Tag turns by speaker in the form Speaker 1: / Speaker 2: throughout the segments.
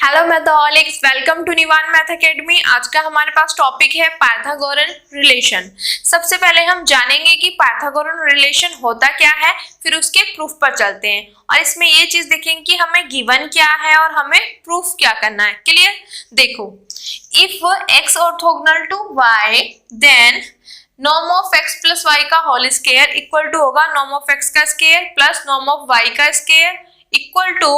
Speaker 1: Hello Matholics, welcome to Nivan math academy. आज का हमारे पास टॉपिक है पाइथागोरन रिलेशन। सबसे पहले हम जानेंगे कि पाइथागोरन रिलेशन होता क्या है, फिर उसके प्रूफ पर चलते हैं और इसमें ये चीज देखेंगे कि हमें गिवन क्या है और हमें प्रूफ क्या करना है। क्लियर? देखो, if x orthogonal to y then norm of x plus Y का होल स्क्वायर इक्वल टू होगा नॉर्म ऑफ x का square plus norm of y का square equal to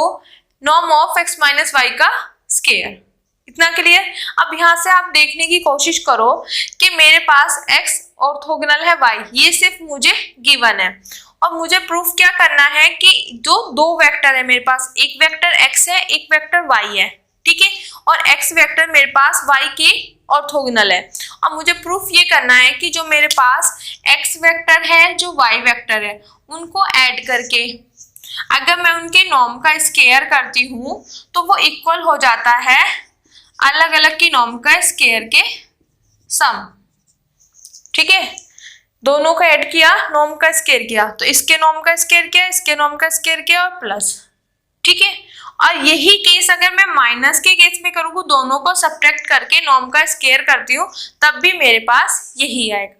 Speaker 1: norm of x minus Y का square. इतना clear? अब यहाँ से आप देखने की कोशिश करो कि मेरे पास x ऑर्थोगोनल है y, ये सिर्फ मुझे गिवन है और मुझे प्रूफ क्या करना है कि जो दो वेक्टर है मेरे पास, एक वेक्टर x है एक वेक्टर y है, ठीक है, और x वेक्टर मेरे पास y के ऑर्थोगोनल है। और मुझे प्रूफ ये करना है कि जो मेरे पास x वेक्टर है जो y वेक्टर है उनको ऐड करके अगर मैं उनके नॉर्म का स्क्वायर करती हूँ तो वो इक्वल हो जाता है अलग अलग की नॉर्म का स्क्वायर के सम। ठीक है, दोनों को ऐड किया, नॉर्म का स्क्वायर किया, तो इसके नॉर्म का स्क्वायर किया, इसके नॉर्म का स्क्वायर किया और प्लस। ठीक है, और यही केस अगर मैं माइनस के केस में करूँ, दोनों को सब्ट्रैक्ट करके नॉर्म का स्क्वायर करती हूँ, तब भी मेरे पास यही आएगा।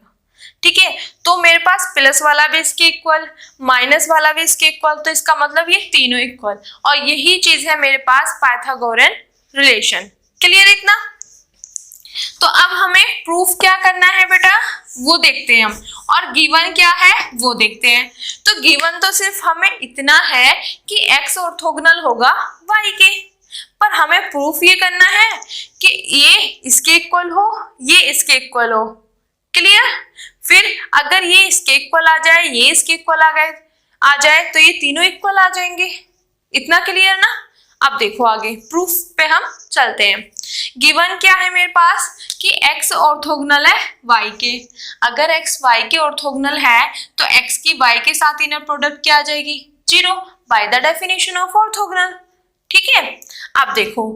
Speaker 1: ठीक है, तो मेरे पास प्लस वाला भी इसके इक्वल, माइनस वाला भी इसके इक्वल, तो इसका मतलब ये तीनों इक्वल, और यही चीज है मेरे पास पाइथागोरन रिलेशन। क्लियर इतना? तो अब हमें प्रूफ क्या करना है बेटा, वो देखते हैं हम, और गिवन क्या है वो देखते हैं। तो गिवन तो सिर्फ हमें इतना है कि x ऑर्थोगोनल होगा y के, पर हमें प्रूफ ये करना है कि ये इसके इक्वल हो, ये इसके इक्वल हो। क्लियर? फिर अगर ये इसके इक्वल आ जाए, ये इसके इक्वल आ जाए तो ये तीनों इक्वल आ जाएंगे। इतना क्लियर ना? अब देखो आगे प्रूफ पे हम चलते हैं। गिवन क्या है मेरे पास कि x ऑर्थोगोनल है y के। अगर x y के ऑर्थोगोनल है तो x की y के साथ इनर प्रोडक्ट क्या आ जाएगी? 0 by the definition of orthogonal. ठीक है, अब देखो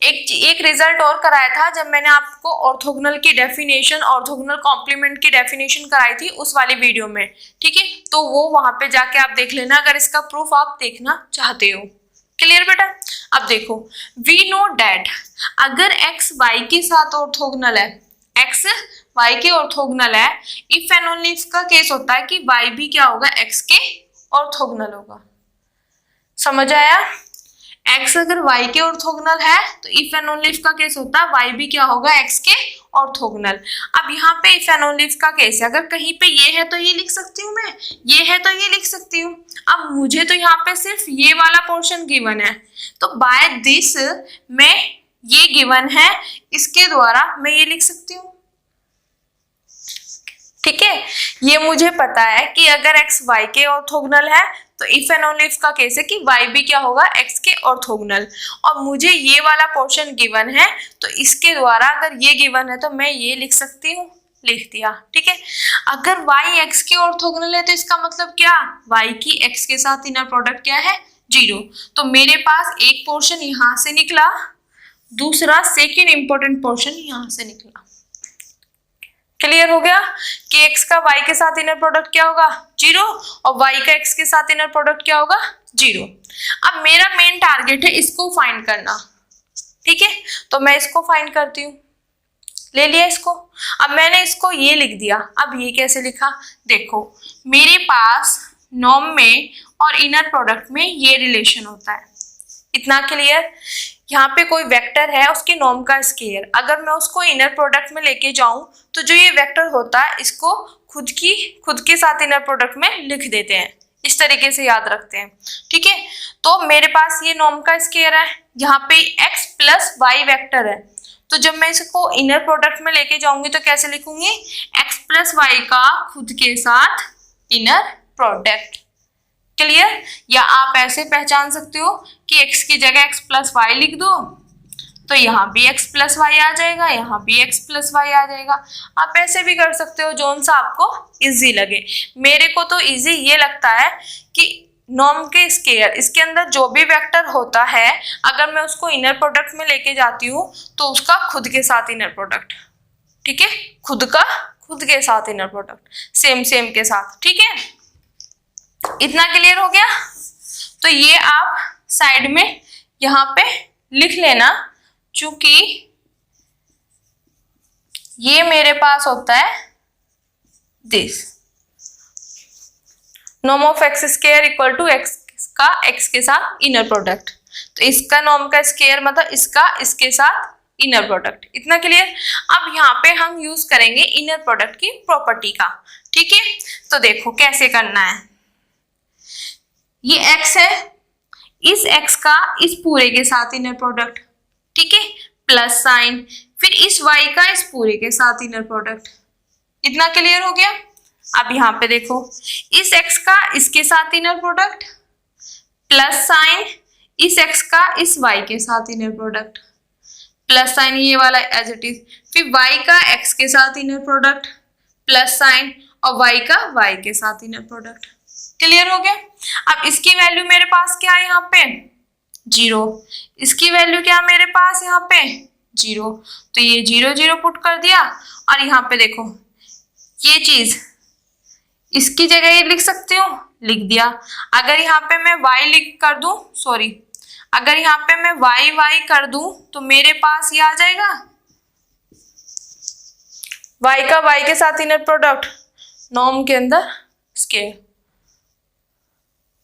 Speaker 1: एक रिजल्ट और कराया था जब मैंने आपको ऑर्थोगोनल की डेफिनेशन, ऑर्थोगोनल कॉम्प्लीमेंट की डेफिनेशन कराई थी उस वाली वीडियो में। ठीक है, तो वो वहां पे जाके आप देख लेना अगर इसका प्रूफ आप देखना चाहते हो। क्लियर बेटा? अब देखो, वी नो डैट अगर x y के साथ ऑर्थोगोनल है, x y के ऑर्थोगोनल है, इफ एंड ओनली इफ का केस होता है कि y भी क्या होगा, x के ऑर्थोगोनल होगा। समझ आया? x अगर y के ऑर्थोगोनल है तो इफ एंड ओनली इफ का केस होता है y भी क्या होगा, x के ऑर्थोगोनल। अब यहाँ पे इफ एंड ओनली इफ का केस है, अगर कहीं पे ये है तो ये लिख सकती हूँ मैं, ये है तो ये लिख सकती हूँ। अब मुझे तो यहाँ पे सिर्फ ये वाला पोर्शन गिवन है, तो बाय दिस मैं ये गिवन है, इसके द्वारा मैं ये लिख सकती हूँ। ठीक है, ये मुझे पता है कि अगर x y के ऑर्थोगोनल है तो इफ एंड ओनली इफ का केस है कि y भी क्या होगा, x के ऑर्थोगोनल, और मुझे ये वाला पोर्शन गिवन है तो इसके द्वारा अगर ये गिवन है तो मैं ये लिख सकती हूँ, लिख दिया। ठीक है, अगर y x के ऑर्थोगोनल है तो इसका मतलब क्या, y की x के साथ इनर प्रोडक्ट क्या है, 0। तो मेरे पास एक पोर्शन यहाँ से निकला, दूसरा सेकेंड इंपॉर्टेंट पोर्शन यहाँ से निकला। क्लियर हो गया कि x का y के साथ इनर प्रोडक्ट क्या होगा, 0, और y का x के साथ इनर प्रोडक्ट क्या होगा, 0। अब मेरा मेन टारगेट है इसको फाइंड करना। ठीक है, तो मैं इसको फाइंड करती हूँ, ले लिया इसको। अब मैंने इसको ये लिख दिया। अब ये कैसे लिखा, देखो मेरे पास नॉर्म में और इनर प्रोडक्ट में ये रिलेशन होता है। इतना क्लियर? यहाँ पे कोई वेक्टर है, उसके नॉर्म का स्क्वायर, अगर मैं उसको इनर प्रोडक्ट में लेके जाऊं तो जो ये वेक्टर होता है इसको खुद के साथ इनर प्रोडक्ट में लिख देते हैं, इस तरीके से याद रखते हैं। ठीक है, तो मेरे पास ये नॉर्म का स्क्वायर है, यहाँ पे x प्लस वाई वेक्टर है, तो जब मैं इसको इनर प्रोडक्ट में लेके जाऊंगी तो कैसे लिखूंगी, x प्लस वाई का खुद के साथ इनर प्रोडक्ट। क्लियर? या आप ऐसे पहचान सकते हो कि x की जगह x प्लस वाई लिख दो तो यहाँ भी x प्लस वाई आ जाएगा, यहाँ भी x प्लस वाई आ जाएगा। आप ऐसे भी कर सकते हो, जोन सा आपको इजी लगे। मेरे को तो इजी ये लगता है कि नॉर्म के स्क्वायर, इसके अंदर जो भी वेक्टर होता है अगर मैं उसको इनर प्रोडक्ट में लेके जाती हूँ तो उसका खुद के साथ इनर प्रोडक्ट। ठीक है, खुद के साथ इनर प्रोडक्ट, सेम के साथ। ठीक है, इतना क्लियर हो गया? तो ये आप साइड में यहाँ पे लिख लेना, चूंकि ये मेरे पास होता है this norm of X square equal to X का एक्स के साथ इनर प्रोडक्ट। तो इसका नॉर्म का स्क्वायर मतलब इसका इसके साथ इनर प्रोडक्ट। इतना क्लियर। अब यहाँ पे हम यूज करेंगे इनर प्रोडक्ट की प्रॉपर्टी का। ठीक है, तो देखो कैसे करना है। ये x है, इस x का इस पूरे के साथ इनर प्रोडक्ट, ठीक है, प्लस साइन, फिर इस y का इस पूरे के साथ इनर प्रोडक्ट। इतना क्लियर हो गया। अब यहाँ पे देखो, इस x का इसके साथ इनर प्रोडक्ट, प्लस साइन इस x का इस y के साथ इनर प्रोडक्ट, प्लस साइन ये वाला एज इट इज, फिर y का x के साथ इनर प्रोडक्ट, प्लस साइन, और y का y के साथ इनर प्रोडक्ट। क्लियर हो गया। अब इसकी वैल्यू मेरे पास क्या है यहाँ पे 0, इसकी वैल्यू क्या मेरे पास यहाँ पे 0, तो ये 0 0 पुट कर दिया। और यहाँ पे देखो ये चीज इसकी जगह ये लिख सकती हूँ, लिख दिया। अगर यहाँ पे मैं y लिख कर दूं, सॉरी, अगर यहाँ पे मैं y कर दूं तो मेरे पास ये आ जाएगा y का y के साथ इनर प्रोडक्ट नॉर्म के अंदर स्क्वायर।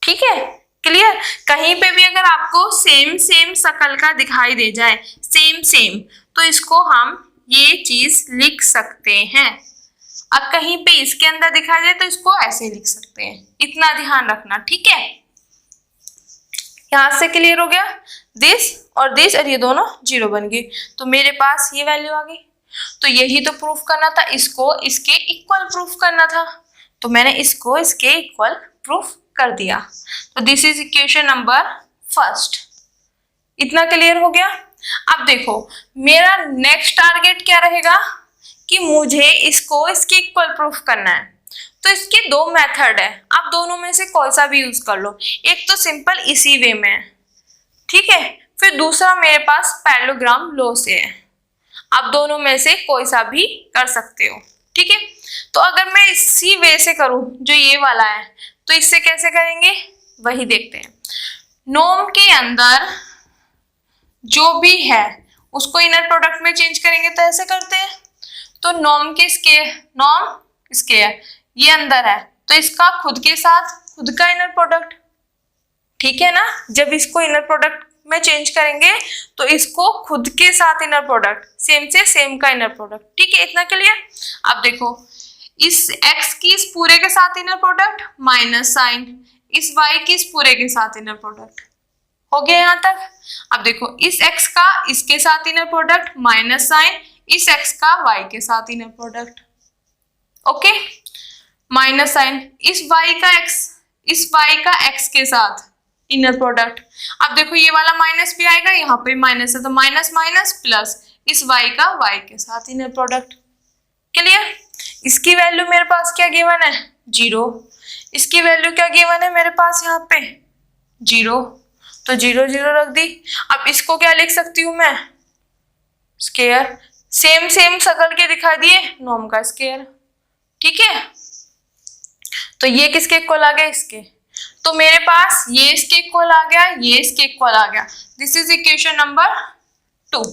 Speaker 1: ठीक है, क्लियर। कहीं पे भी अगर आपको सेम सेम शक्ल का दिखाई दे जाए, सेम तो इसको हम ये चीज लिख सकते हैं। अब कहीं पे इसके अंदर दिखाई दे तो इसको ऐसे लिख सकते हैं। इतना ध्यान रखना, ठीक है। यहां से क्लियर हो गया। दिस और दिस और ये दोनों 0 बन गए, तो मेरे पास ये वैल्यू आ गई। तो यही तो प्रूफ करना था, इसको इसके इक्वल प्रूफ करना था, तो मैंने इसको इसके इक्वल प्रूफ कर दिया। तो this is equation number first. इतना क्लियर हो गया। अब देखो मेरा नेक्स्ट टारगेट क्या रहेगा कि मुझे इसको इसके इक्वल प्रूफ करना है। तो इसके दो मेथड है, आप दोनों में से कोई सा भी यूज कर लो। एक तो सिंपल इसी वे में है, ठीक है, फिर दूसरा मेरे पास पैरेललोग्राम लॉ से है। आप दोनों में से कोई सा भी कर सकते हो, ठीक है। तो अगर मैं इसी वे से करूं जो ये वाला है, तो इससे कैसे करेंगे वही देखते हैं। नॉर्म के अंदर जो भी है उसको इनर प्रोडक्ट में चेंज करेंगे, तो ऐसे करते हैं। तो नॉर्म के स्क्वायर ये अंदर है, तो इसका खुद के साथ खुद का इनर प्रोडक्ट, ठीक है ना। जब इसको इनर प्रोडक्ट में चेंज करेंगे तो इसको खुद के साथ इनर प्रोडक्ट, सेम से सेम का इनर प्रोडक्ट, ठीक है। इतना क्लियर। अब देखो इस x की इस पूरे के साथ इनर प्रोडक्ट माइनस साइन इस y की इस पूरे के साथ इनर प्रोडक्ट हो गया यहाँ तक। अब देखो इस x का इसके साथ इनर प्रोडक्ट माइनस साइन इस x का y के साथ inner product, okay, minus sign इस y का x के साथ इनर प्रोडक्ट। अब देखो ये वाला माइनस भी आएगा, यहाँ पे माइनस है तो माइनस माइनस प्लस इस y का y के साथ इनर प्रोडक्ट। क्लियर। इसकी वैल्यू मेरे पास क्या गिवन है 0, इसकी वैल्यू क्या गिवन है मेरे पास यहाँ पे 0, तो 0 0 रख दी। अब इसको क्या लिख सकती हूँ मैं स्क्वायर, सेम शक्ल के दिखा दिए, नॉर्म का स्क्वायर, ठीक है। तो ये किसके इक्वल आ गया इसके, तो मेरे पास ये इसके इक्वल आ गया, ये इसके इक्वल आ गया। This is equation number 2।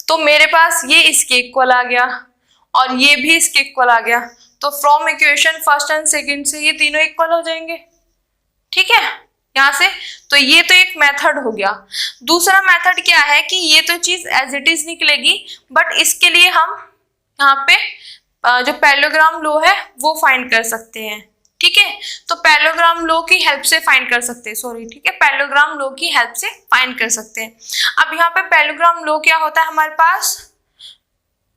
Speaker 1: तो मेरे पास ये इसके इक्वल आ गया और ये भी इसके इक्वल आ गया। तो from equation first and second से ये तीनों इक्वल हो जाएंगे, ठीक है। यहाँ से तो ये तो एक मेथड हो गया। दूसरा मेथड क्या है कि ये तो चीज एज इट इज निकलेगी, बट इसके लिए हम यहाँ पे जो पैरेललोग्राम लॉ है वो फाइंड कर सकते हैं, ठीक है। तो पैरेललोग्राम लॉ की हेल्प से फाइंड कर सकते हैं, सॉरी, ठीक है, पैरेललोग्राम लॉ की हेल्प से फाइंड कर सकते हैं। अब यहाँ पे पैरेललोग्राम लॉ क्या होता है, हमारे पास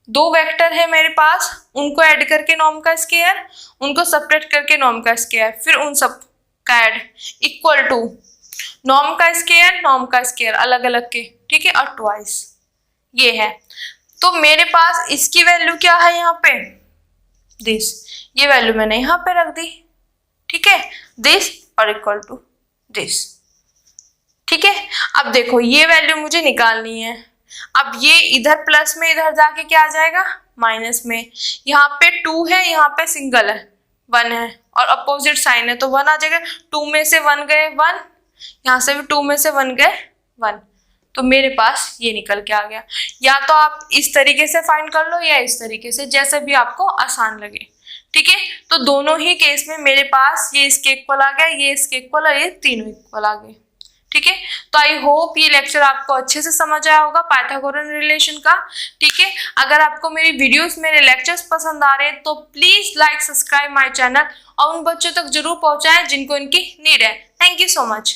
Speaker 1: दो वेक्टर है मेरे पास, उनको ऐड करके नॉर्म का स्क्वायर, उनको सब्ट्रैक्ट करके नॉर्म का स्क्वायर, फिर उन सब का ऐड इक्वल टू नॉर्म का स्क्वायर अलग अलग के, ठीक है, और ट्वाइस ये है। तो मेरे पास इसकी वैल्यू क्या है यहाँ पे दिस, ये वैल्यू मैंने यहाँ पे रख दी, ठीक है, दिस और इक्वल टू दिस, ठीक है। अब देखो ये वैल्यू मुझे निकालनी है। अब ये इधर प्लस में इधर जाके क्या आ जाएगा माइनस में, यहाँ पे 2 है, यहाँ पे सिंगल है 1 है और अपोजिट साइन है तो 1 आ जाएगा। 2 में से 1 गए 1, यहाँ से भी 2 में से 1 गए 1, तो मेरे पास ये निकल के आ गया। या तो आप इस तरीके से फाइंड कर लो या इस तरीके से, जैसे भी आपको आसान लगे। ठीक है, तो दोनों ही केस में मेरे पास ये इसके इक्वल आ गया, ये इसके इक्वल और ये तीनों इक्वल आ गए। ठीक है, तो आई होप ये लेक्चर आपको अच्छे से समझ आया होगा पाइथागोरन रिलेशन का। ठीक है, अगर आपको मेरी वीडियोस, मेरे लेक्चर्स पसंद आ रहे हैं तो please like, subscribe my channel और उन बच्चों तक जरूर पहुंचाएं जिनको इनकी नीड है। Thank you so much.